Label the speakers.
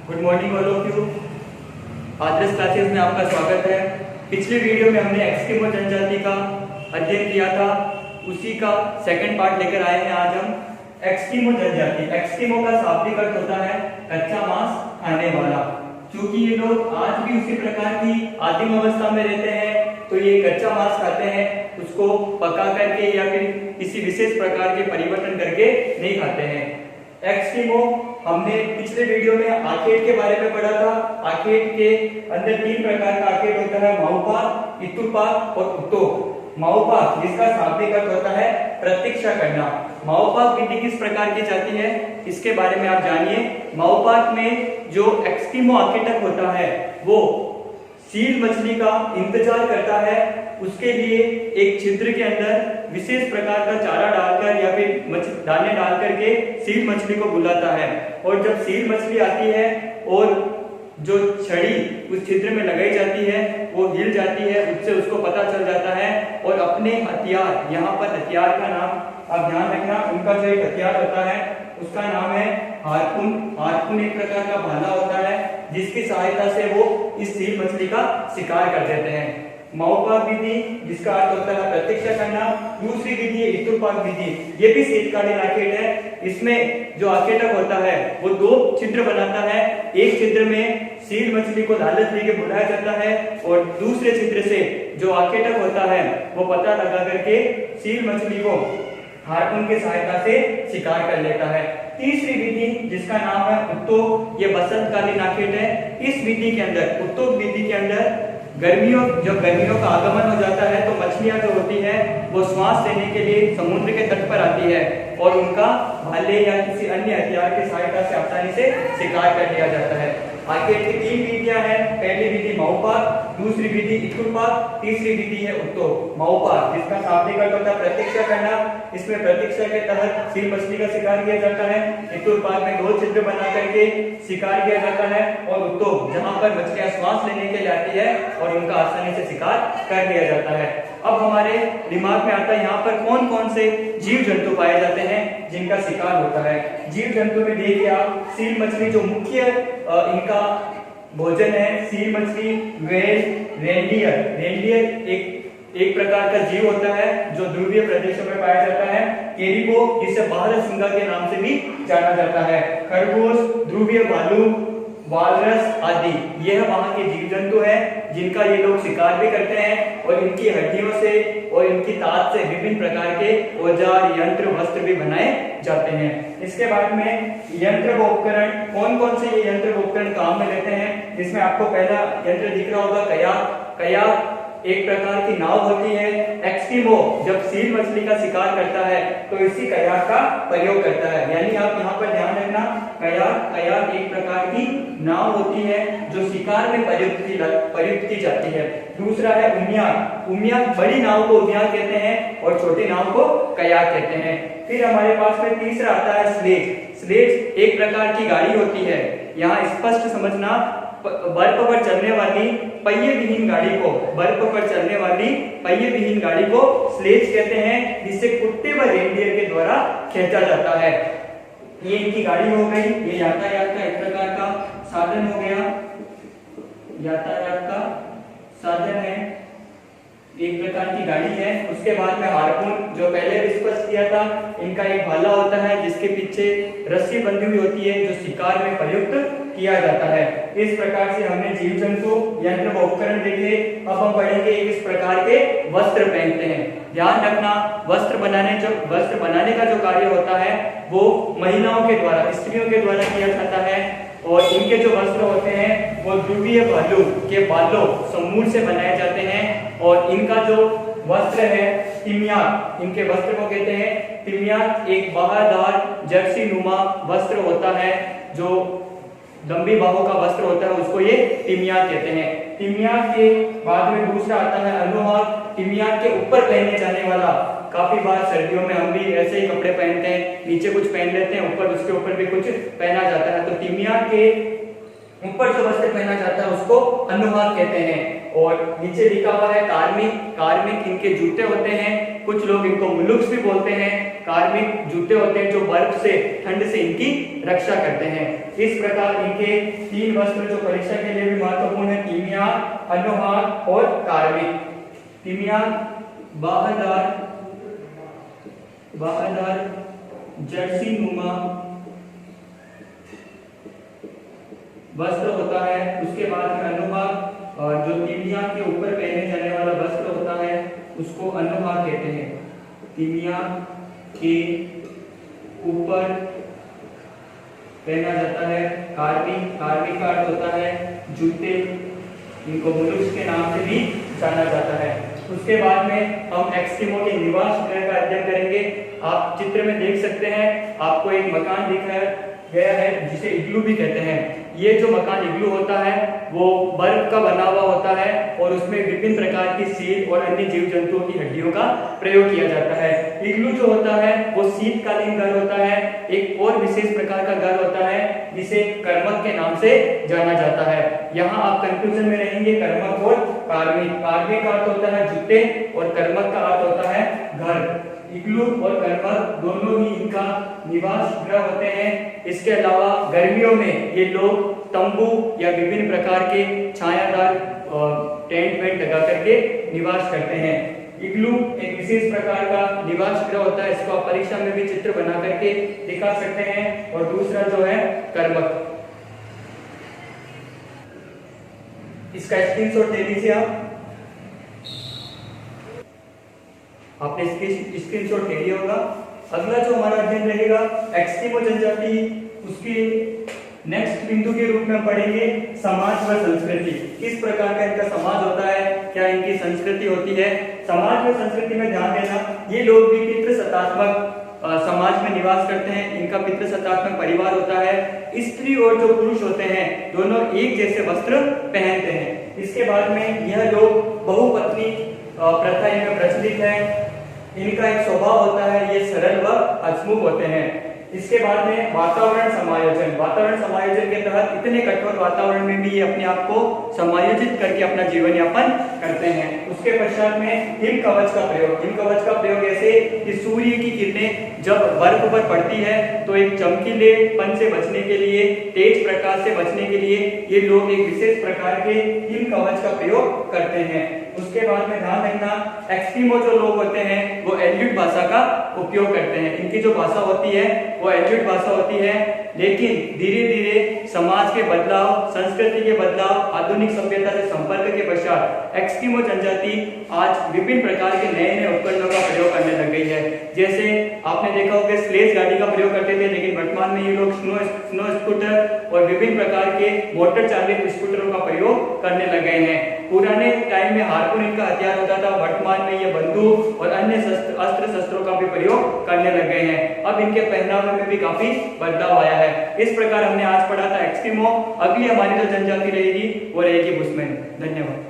Speaker 1: Good morning all of you. Adarsh classes में आपका स्वागत है। पिछली वीडियो में हमने एस्किमो जनजाति का अध्ययन किया था, उसी का सेकंड पार्ट लेकर आए हैं आज हम। एस्किमो जनजाति, एस्किमो का शाब्दिक अर्थ होता है कच्चा मांस खाने वाला। क्योंकि ये लोग आज भी उसी प्रकार की आदिम अवस्था में रहते हैं, तो ये कच्चा मांस खाते हैं, उसको पका करके या फिर किसी विशेष प्रकार के परिवर्तन करके नहीं खाते हैं। एस्किमो हमने पिछले वीडियो में आर्केड के बारे में पढ़ा था। आर्केड के अंदर 3 प्रकार का आर्केड होता है, माओपाक, इतुपाक और उत्तोक। माओपाक जिसका शाब्दिक अर्थ होता है प्रतीक्षा करना। माओपाक विधि किस प्रकार की जाती है, इसके बारे में आप जानिए। माओपाक में जो एस्किमो आर्किटेक्ट होता है वो सील मछली का इंतजार करता है, उसके लिए एक छिद्र के अंदर विशेष प्रकार का चारा डालकर या फिर दाने डाल करके सील मछली को बुलाता है। और जब सील मछली आती है और जो छड़ी उस छिद्र में लगाई जाती है वो हिल जाती है, उससे उसको पता चल जाता है और अपने हथियार, यहाँ पर हथियार का नाम आप ध्यान रखना, उनका जो एक हथियार होता है उसका नाम है हार्पून। हार्पून एक प्रकार का भाला होता है जिसकी सहायता से वो इस सील मछली का शिकार कर देते हैं। माओपाक विधि जिसका अर्थ होता है प्रतीक्षा करना। दूसरी विधि है इतुपाक विधि, ये भी शीतकालीन आर्केड है। इसमें जो आर्केटक होता है वो 2 छिद्र बनाता है। एक छिद्र में सील मछली को लालच देके बुलाया जाता है और दूसरे छिद्र से जो आर्केटक होता है वो पता लगा करके सील मछली को हार्पून की सहायता से शिकार कर लेता है। तीसरी विधि जिसका नाम है उत्तोक, ये बसंतकालीन आर्केड है। इस विधि के अंदर, उत्तोक विधि के अंदर जब गर्मियों का आगमन हो जाता है तो मछलियां जो होती है वो श्वास लेने के लिए समुद्र के तट पर आती है और उनका भाले या किसी अन्य हथियार की सहायता से आसानी से शिकार कर लिया जाता है। आर्केड की 3 विधियां हैं। पहली विधि माओपाक, दूसरी विधि इतुपाक, तीसरी विधि है उत्तोक। माओपाक जिसका शाब्दिक अर्थ होता है प्रतीक्षा करना, इसमें प्रतीक्षा के तहत सील मछली का शिकार किया जाता है। इतुपाक में 2 छिद्र बना करके शिकार किया जाता है और उत्तोक जहां पर मछलियां श्वास लेने के लिए आती है और उनका आसानी से शिकार कर लिया जाता है। अब हमारे दिमाग में आता है यहाँ पर कौन कौन से जीव जंतु पाए जाते हैं जिनका शिकार होता है। जीव जंतु में देखिए आप, सील मछली जो मुख्य इनका भोजन है, सील मछली, व्हेल, रेनडियर। रेनडियर एक प्रकार का जीव होता है जो ध्रुवीय प्रदेशों में पाया जाता है। केरिबो जिसे बारहसिंगा के नाम से भी जाना जाता है। खरगोश, ध्रुवीय भालू, वालरस आदि यह वहां के जीव जंतु हैं जिनका ये लोग शिकार भी करते हैं और इनकी हड्डियों से और इनकी ताज से विभिन्न प्रकार के औजार, यंत्र, वस्त्र भी बनाए जाते हैं। इसके बाद में यंत्र व उपकरण, कौन कौन से ये यंत्र व उपकरण काम में लेते हैं, जिसमें आपको पहला यंत्र दिख रहा होगा कयाक। कयाक एक प्रकार की नाव होती है। एस्किमो जब सील मछली का शिकार करता है तो इसी कयाक का प्रयोग करता है, यानी आप यहाँ पर ध्यान रखना, कयाक एक प्रकार की नाव होती है जो शिकार में प्रयुक्त की जाती है। दूसरा है उमियाक। उमियाक बड़ी नाव को उमियाक कहते हैं और छोटी नाव को कयाक कहते हैं। फिर हमारे पास में तीसरा आता है स्लेज। स्लेज एक प्रकार की गाड़ी होती है, यहाँ स्पष्ट समझना, बर्फ पर चलने वाली पहिए विहीन गाड़ी को, बर्फ पर चलने वाली पहिए विहीन गाड़ी को स्लेज कहते हैं, जिसे कुत्ते व रेनडियर के द्वारा खींचा जाता है। ये इनकी गाड़ी हो गई, ये यातायात का एक प्रकार का साधन हो गया, यातायात का साधन है, एक प्रकार की गाड़ी है। उसके बाद में हार्पून जो पहले भी स्पष्ट किया था, इनका एक भाला होता है जिसके पीछे रस्सी बंधी हुई होती है जो शिकार में प्रयुक्त किया जाता है। इस प्रकार से हमने जीव जंतु, यंत्र व उपकरण देखे। अब हम पढ़ेंगे किस प्रकार के वस्त्र पहनते हैं। ध्यान रखना, वस्त्र बनाने का जो कार्य होता है वो महिलाओं के द्वारा, स्त्रियों के द्वारा किया जाता है और इनके जो वस्त्र होते हैं वो ध्रुवीय भालू के बालों समूह से बनाए जाते हैं और इनका जो वस्त्र है तिमियाक, इनके वस्त्र को कहते हैं तिमियाक। एक बाहादार जर्सी नुमा वस्त्र होता है, जो लंबी बाहों का वस्त्र होता है, उसको ये तिमियाक कहते हैं। तिमियाक के बाद में दूसरा आता है अनुहार। तिमियाक के ऊपर पहने जाने वाला, काफी बार सर्दियों में हम भी ऐसे ही कपड़े पहनते हैं, नीचे कुछ पहन लेते हैं, ऊपर उसके ऊपर भी कुछ पहना जाता है, तो तिमियाक के ऊपर जो वस्त्र पहना जाता है उसको अनुहार कहते हैं। और नीचे लिखा हुआ है कार्मिक। कार्मिक इनके जूते होते हैं कुछ लोग इनको मुलुक्स भी बोलते हैं। कार्मिक जूते होते हैं जो बर्फ से, ठंड से इनकी रक्षा करते हैं। इस प्रकार इनके 3 वस्त्र जो परीक्षा के लिए भी महत्वपूर्ण है, तीमियान, अनुहार और कार्मिक। तीमियान बाहरदार जर्सी नुमा वस्त्र होता है। उसके बाद में अनुभाग, जो तीमियान के ऊपर पहने जाने वाला वस्त्र होता है उसको अनुभाग कहते हैं। तीमियान के ऊपर पहना जाता है कार्मिक का अर्थ होता है जूते, इनको मुलुक्स के नाम से भी जाना जाता है। उसके बाद में हम एस्किमो के निवास गृह का अध्ययन करेंगे। आप चित्र में देख सकते हैं, आपको एक मकान दिखाया गया है जिसे इग्लू भी कहते हैं। ये जो मकान इग्लू होता है वो बर्फ का बना हुआ होता है और उसमें विभिन्न प्रकार की सील और अन्य जीव जंतुओं की हड्डियों का प्रयोग किया जाता है। इग्लू जो होता है वो शीतकालीन घर होता है। एक और विशेष प्रकार का घर होता है जिसे कर्मक के नाम से जाना जाता है। यहाँ आप कंफ्यूजन में रहेंगे, कर्मक और कार्मिक। कार्मिक का अर्थ होता है जूते और कर्मक का अर्थ होता है घर। इग्लू और कर्मक दोनों ही इनका निवास गृह होते हैं। इसके अलावा गर्मियों में ये लोग तंबू या विभिन्न प्रकार के छायादार टेंट वेंट लगा करके निवास करते हैं। इग्लू एक विशेष प्रकार का निवास गृह होता है। इसको आप परीक्षा में भी चित्र बना करके दिखा सकते हैं। और दूसरा जो है कर्मक, इसका स्क्रीनशॉट ले लीजिए आप। आपने स्क्रीनशॉट ले लिया होगा। अगला जो हमारा अध्ययन रहेगा एस्किमो जनजाति, उसके नेक्स्ट बिंदु के रूप में हम पढ़ेंगे समाज व संस्कृति। किस प्रकार का इनका समाज होता है, क्या इनकी संस्कृति होती है। समाज व संस्कृति में ध्यान देना, ये लोग भी पितृसत्तात्मक समाज में निवास करते हैं। इनका पितृसत्तात्मक परिवार होता है। स्त्री और जो पुरुष होते हैं दोनों एक जैसे वस्त्र पहनते हैं। इसके बाद में यह लोग बहुपत्नी प्रथा इनमें प्रचलित है। इनका एक स्वभाव होता है, ये सरल व हंसमुख होते हैं। इसके बाद में वातावरण समायोजन के तहत इतने कठोर वातावरण में भी ये अपने आप को समायोजित करके अपना जीवन यापन करते हैं। उसके पश्चात में हिम कवच का प्रयोग ऐसे कि सूर्य की किरणें जब बर्फ पर पड़ती है तो एक चमकीलेपन से बचने के लिए, तेज प्रकाश से बचने के लिए ये लोग एक विशेष प्रकार के हिम कवच का प्रयोग करते हैं। उसके बाद में ध्यान रखना, एस्किमो जो लोग होते हैं वो एल्यूट भाषा का उपयोग करते हैं। इनकी जो भाषा होती है वो एल्यूट भाषा होती है। लेकिन धीरे धीरे समाज के बदलाव, संस्कृति के बदलाव, आधुनिक सभ्यता से संपर्क के पश्चात एस्किमो जनजाति आज विभिन्न प्रकार के नए नए उपकरणों का प्रयोग करने लग गई है। जैसे आपने देखा होगा स्लेज गाड़ी का प्रयोग करते थे, लेकिन वर्तमान में ये लोग स्नो स्कूटर और विभिन्न प्रकार के मोटर चालित स्कूटरों का प्रयोग करने लग गए हैं। पुराने टाइम में हार्पून इनका हथियार होता था, वर्तमान में ये बंदूक और अन्य अस्त्र शस्त्रों का भी प्रयोग करने लग गए हैं। अब इनके पहनावे में भी काफी बदलाव आया है। इस प्रकार हमने आज पढ़ा था एस्किमो। अगली हमारी जो जनजाति रहेगी वो रहेगी बुशमैन। धन्यवाद।